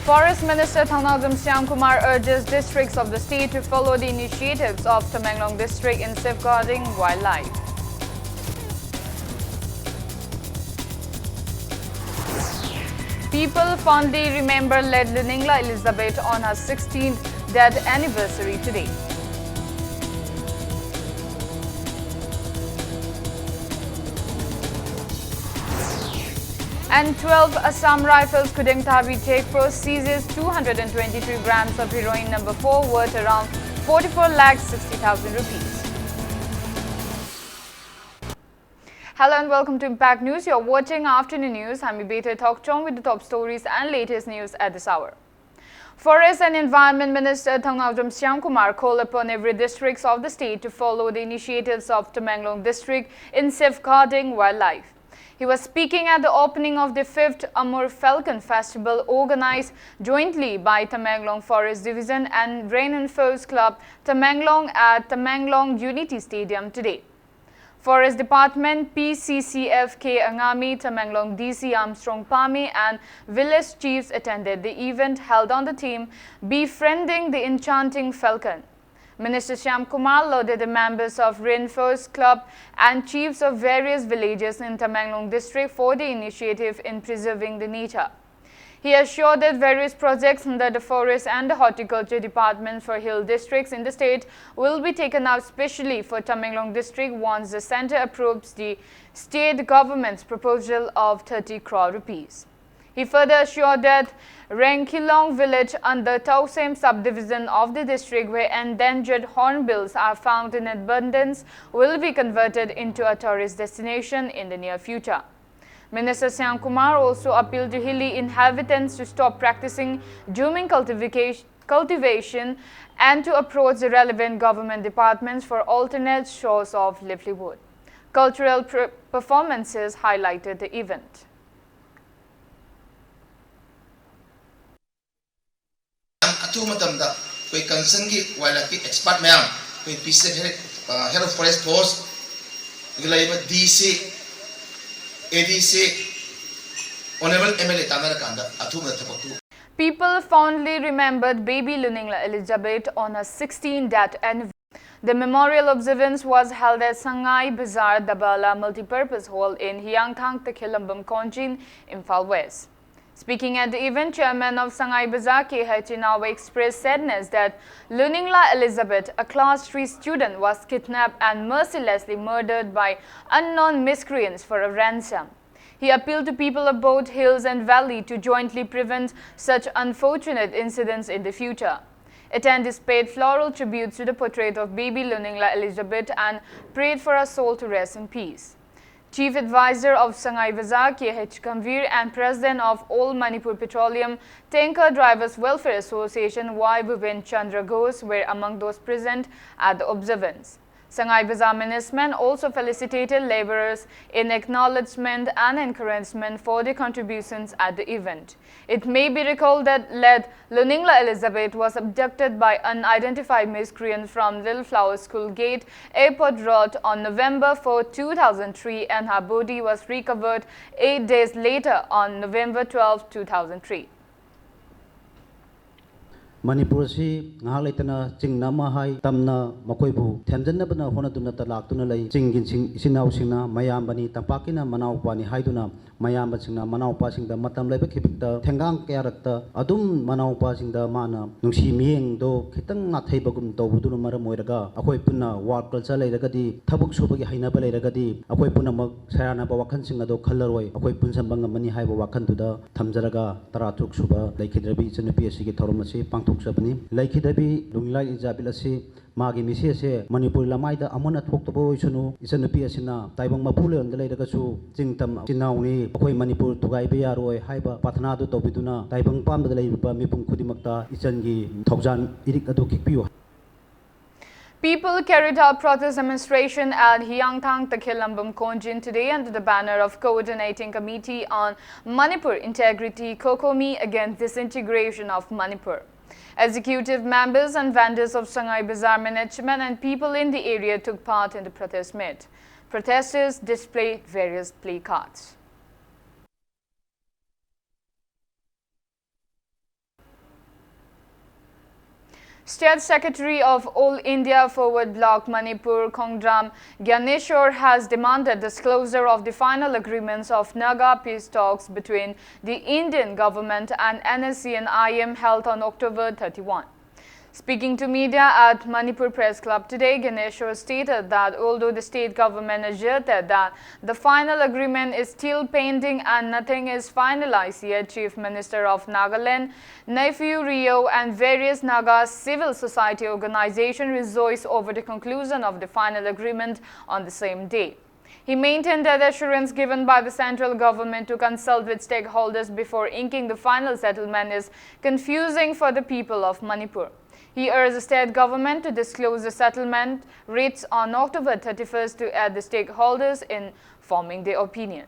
Forest Minister Thangnavjam Shyamkumar urges districts of the state to follow the initiatives of Tamenglong district in safeguarding wildlife. People fondly remember late Luningla Elizabeth on her 16th death anniversary today. And 12 Assam Rifles Kudengtabi checkpost seizes 223 grams of heroin number 4 worth around 44,60,000 rupees. Hello and welcome to Impact News. You're watching Afternoon News. I'm Ibeta Tokchong with the top stories and latest news at this hour. Forest and Environment Minister Thangnavjam Shyamkumar called upon every districts of the state to follow the initiatives of Tamenglong district in safeguarding wildlife. He was speaking at the opening of the 5th Amur Falcon Festival organized jointly by Tamenglong Forest Division and Rain and Forest Club Tamenglong at Tamenglong Unity Stadium today. Forest Department, PCCFK Angami, Tamenglong DC Armstrong Pami and village chiefs attended the event held on the theme Befriending the Enchanting Falcon. Minister Shyamkumar lauded the members of Rain Forest Club and chiefs of various villages in Tamenglong district for the initiative in preserving the nature. He assured that various projects under the Forest and the Horticulture Department for hill districts in the state will be taken up specially for Tamenglong district once the centre approves the state government's proposal of 30 crore rupees. He further assured that Renkilong village under Tausem subdivision of the district where endangered hornbills are found in abundance will be converted into a tourist destination in the near future. Minister Shyamkumar also appealed to hilly inhabitants to stop practicing dooming cultivation and to approach the relevant government departments for alternate source of livelihood. Cultural performances highlighted the event. Atu matamda koi concern gi wildlife expert mayam koi PC head of forest force gilaiba DC ADC honorable MLA tamara kanda atu matamda. People fondly remembered baby Luningla Elizabeth on her 16th death anniversary. The memorial observance was held at Sangai Bazaar Dabala Multipurpose Hall in Hyangthang Takhilambam Konjin, Imphal West. Speaking at the event, Chairman of Sangai Bazaar K.H. Inawa expressed sadness that Luningla Elizabeth, a class 3 student, was kidnapped and mercilessly murdered by unknown miscreants for a ransom. He appealed to people of both hills and valley to jointly prevent such unfortunate incidents in the future. Attendees paid floral tributes to the portrait of baby Luningla Elizabeth and prayed for her soul to rest in peace. Chief Advisor of Sangai Bazaar K.H. Kamvir and President of All Manipur Petroleum Tanker Drivers Welfare Association Y. Bhupen Chandra Ghosh were among those present at the observance. Sangai Bazaar management also felicitated laborers in acknowledgement and encouragement for their contributions at the event. It may be recalled that late Luningla Elizabeth was abducted by unidentified miscreants from Little Flower School Gate, Airport Road on November 4, 2003 and her body was recovered 8 days later on November 12, 2003. Manipur si ngahak leitana chingna mahai tamna makoibu thamjanna honaduna talaktuna lei chingin sinau singna mayambani tampakina manaupa ni haiduna mayamba singna manaupa singda matam leiba khipikta thengang kyarakta adum manaupa singda mana nungsi mieng do khitang ngatheibagum tobuduna maram oiraga akoi punna work culture leiragadi thabuk subagi hainaba leiragadi akoi punna mak sayana ba wakhan singa do khallaroi akoi punsambang mani haiba wakhan duda thamjaraga taratuk suba leikidrabi chanupi asigi thoromasi Sabani, Laikidabi, Lunglai Izabilasi, Magi Missese, Manipur Lamaida, Amona Toktobo Sunu, Isanapiasina, Taibang Mapula and the Ledagasu, Jingtam, Sinauni, Akoi Manipur, Tugaibia, Roy, Haiba, Patanado Tobituna, Taibang Pam, the Laiba, Mipum Kudimakta, Isangi, Tokjan, Irikado Kikpio. People carried out protest demonstration at Hyangthang Takhilambam Konjin today under the banner of Coordinating Committee on Manipur Integrity Kokomi against disintegration of Manipur. Executive members and vendors of Sangai Bazaar management and people in the area took part in the protest meet. Protesters displayed various placards. State Secretary of All India Forward Bloc Manipur Khongdram Gyaneshwar has demanded disclosure of the final agreements of Naga peace talks between the Indian government and NSC and IM held on October 31. Speaking to media at Manipur Press Club today, Gyaneshwar stated that although the state government asserted that the final agreement is still pending and nothing is finalized yet, Chief Minister of Nagaland, Nephew Rio, and various Naga civil society organizations rejoiced over the conclusion of the final agreement on the same day. He maintained that assurance given by the central government to consult with stakeholders before inking the final settlement is confusing for the people of Manipur. He urged the state government to disclose the settlement rates on October 31st to aid the stakeholders in forming their opinion.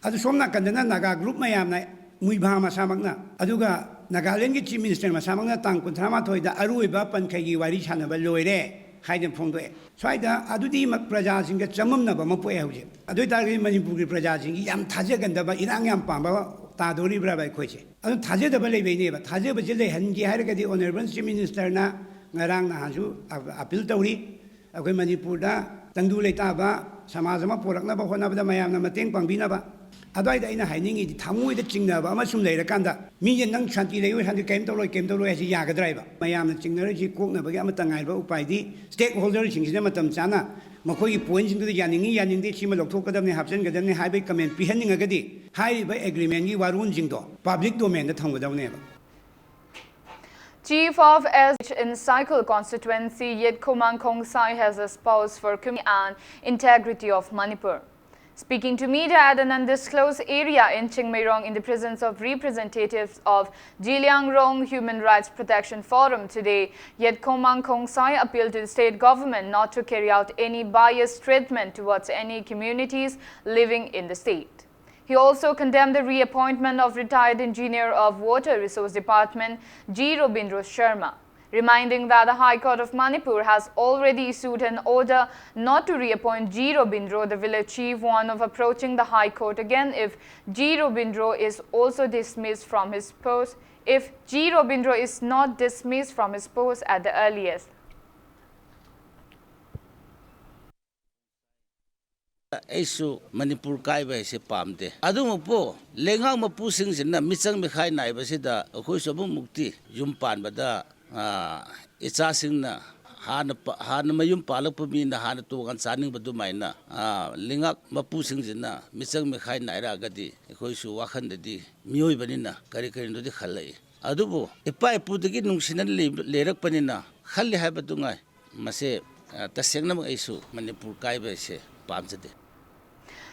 Adu somna kandana Naga group mayamna muibha masamagna aduga Nagaland ki chief minister masamagna tang kunthama thoida aruiba pankhagi wari chanaba loire haiden phongdoe swaida adudi praja singa chamamna ba mapoe hause adoi tari Manipur ki praja singi yam thajagandaba irang yam pamba tadori brabai khoiche adu thajadaba leibene ba thajaba jile hangi haragadi honorable chief minister na ngarang na hasu appeal tawri akoi Manipur da tangdu leita ba samajama porakna ba hona ba mayamna mateng pangbina ba adai ina hainingi di thamoi da chingna ba ma sum leira kanda mi yen nang shanti leyo handu kem tawloi asi yaga driver mayamna chingna ri kokna ba ga matangai ba upai di stakeholder singina matam chana makoi point sing du yaning de chima lokthok kadamne hapsen gadamne haibai comment pihaning agadi hai ba agreement gi warun jingdo public domain da thamgadawne ba. Chief of SH in Cycle constituency Yet Khomang Khongsai has espoused for community and integrity of Manipur. Speaking to media at an undisclosed area in Chingmairong in the presence of representatives of Jiliangrong Human Rights Protection Forum today, Yet Khomang Khongsai appealed to the state government not to carry out any biased treatment towards any communities living in the state. He also condemned the reappointment of retired engineer of Water Resource Department G. Robindra Sharma, reminding that the High Court of Manipur has already issued an order not to reappoint G. Robindra. The village chief warned of approaching the High Court again if G. Robindra is also dismissed from his post, if G. Robindra is not dismissed from his post at the earliest. Aisu Manipur kai ba se pamde adu mo lengang mapu sing sin na michang mi khai nai ba sida khoi sobu mukti yum pan ba da icha sing na han mayum palak pu mi na han tu kan saning ba du mai na lingak mapu sing sin na michang mi khai nai ra ga di khoi su wa khan di mioi ba ni na kari do di khalai adu bo ipa ipu de gi nungsinan lerak pani na khalli ha ba du ngai mase tasengna ma aisu Manipur kai ba se pamjade.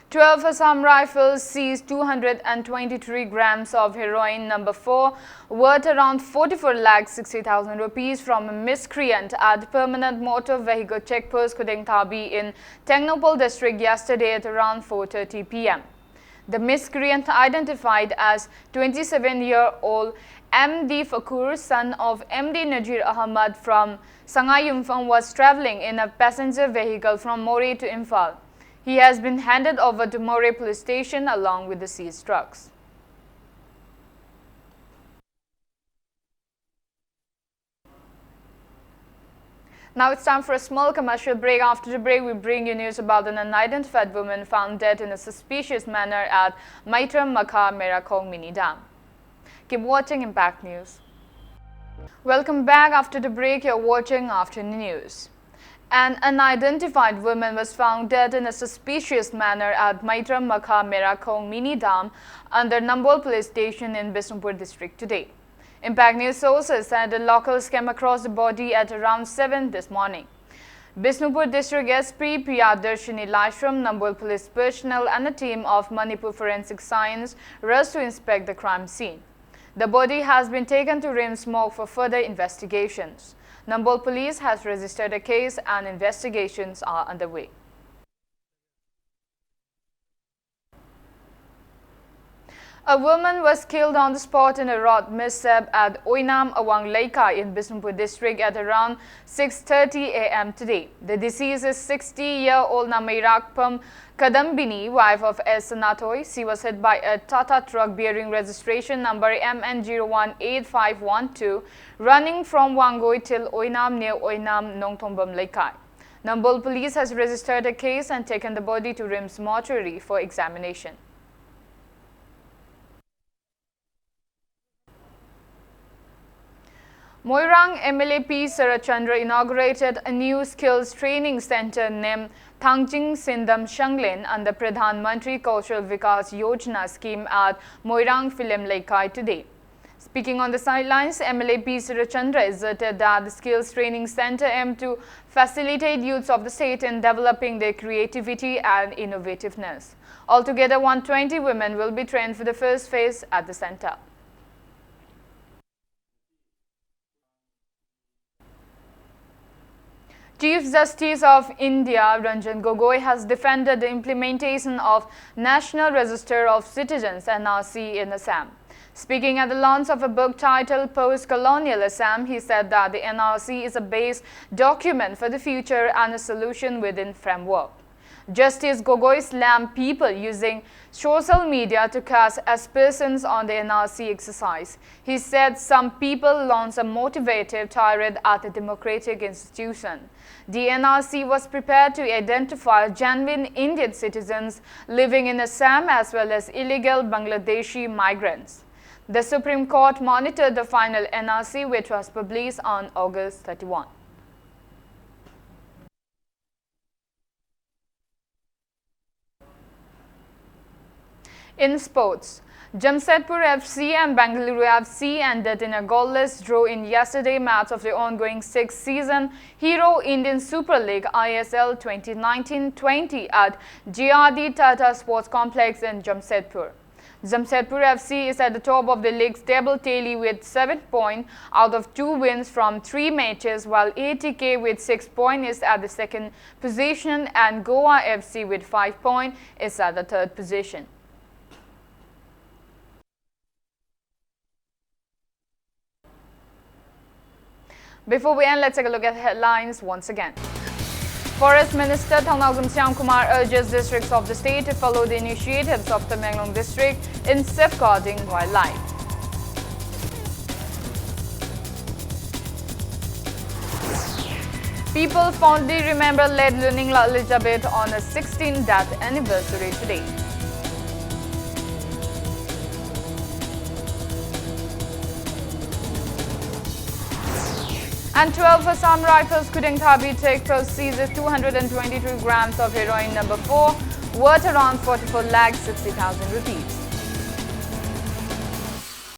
12 Assam rifles seized 223 grams of heroin number 4 worth around 44,60,000 rupees from a miscreant at permanent motor vehicle checkpost Kudengthabi in Tengnopal district yesterday at around 4:30 p.m. The miscreant, identified as 27-year-old MD Fakur, son of MD Najir Ahmad from Sangayumphang, was traveling in a passenger vehicle from Moreh to Imphal. He has been handed over to Moreh police station along with the seized trucks. Now it's time for a small commercial break. After the break, we bring you news about an unidentified woman found dead in a suspicious manner at Maitram Makha Merakong Mini Dam. Keep watching Impact News. Welcome back. After the break, you're watching Afternoon News. An unidentified woman was found dead in a suspicious manner at Maitram Makha Merakong Mini Dam under Nambol police station in Bisnupur district today. Impact News sources said the locals came across the body at around 7 this morning. Bisnupur district SP Priyadarshini Lashram, Nambol police personnel and a team of Manipur forensic science rushed to inspect the crime scene. The body has been taken to RIMS morgue for further investigations. Nambol police has registered a case and investigations are underway. A woman was killed on the spot in a road mishap at Oinam Awang Leikai in Bisnupur district at around 6:30 a.m. today. The deceased is 60-year-old Namairakpam Kadambini, wife of S. Sanatoy. She was hit by a Tata truck bearing registration number MN018512 running from Wangoi till Oinam near Oinam Nongthombam Leikai. Nambol police has registered a case and taken the body to RIMS mortuary for examination. Moirang MLA P. Sarachandra inaugurated a new skills training center named Thangjing Sindam Shanglin under Pradhan Mantri Kaushal Vikas Yojana scheme at Moirang Film Leikai today. Speaking on the sidelines, MLA P. Sarachandra asserted that the skills training center aimed to facilitate youths of the state in developing their creativity and innovativeness. Altogether, 120 women will be trained for the first phase at the center. Chief Justice of India Ranjan Gogoi has defended the implementation of National Register of Citizens (NRC) in Assam. Speaking at the launch of a book titled Post-Colonial Assam, he said that the NRC is a base document for the future and a solution within framework. Justice Gogoi slammed people using social media to cast aspersions on the NRC exercise. He said some people launch a motivated tirade at the democratic institution. The NRC was prepared to identify genuine Indian citizens living in Assam as well as illegal Bangladeshi migrants. The Supreme Court monitored the final NRC, which was published on August 31. In sports, Jamshedpur FC and Bengaluru FC ended in a goalless draw in yesterday's match of the ongoing sixth season Hero Indian Super League ISL 2019-20 at GRD Tata Sports Complex in Jamshedpur. Jamshedpur FC is at the top of the league's table tally with 7 points out of 2 wins from 3 matches, while ATK with 6 points is at the second position and Goa FC with 5 points is at the third position. Before we end, let's take a look at the headlines once again. Forest Minister Thangnawjam Shyamkumar urges districts of the state to follow the initiatives of the Tamenglong district in safeguarding wildlife. People fondly remember late Luningla Elizabeth on her 16th death anniversary today. And 12 Assam Rifles Kuding Thabi take seizes 222 grams of heroin number 4, worth around 44,60,000 rupees.